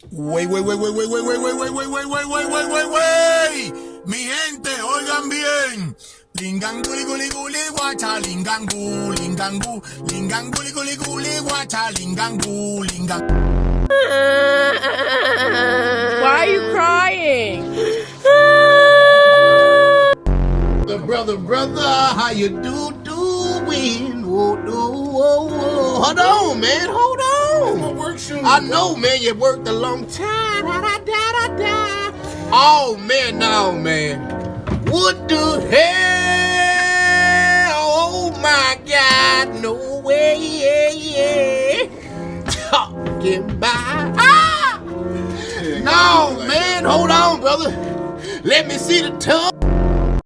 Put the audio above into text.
Wey. Mi gente, oigan bien. Lingan guli guli guli guacha, lingan gu, lingan gu, lingan guli guli guli guacha, lingan gu, lingan. Why are you crying? Brother, how you doing? Hold on, man, hold on. I know, man, you worked a long time. Oh, man, no, man. What the hell? Oh, my God, no way. Talking about. No, man, hold on, brother. Let me see the tongue.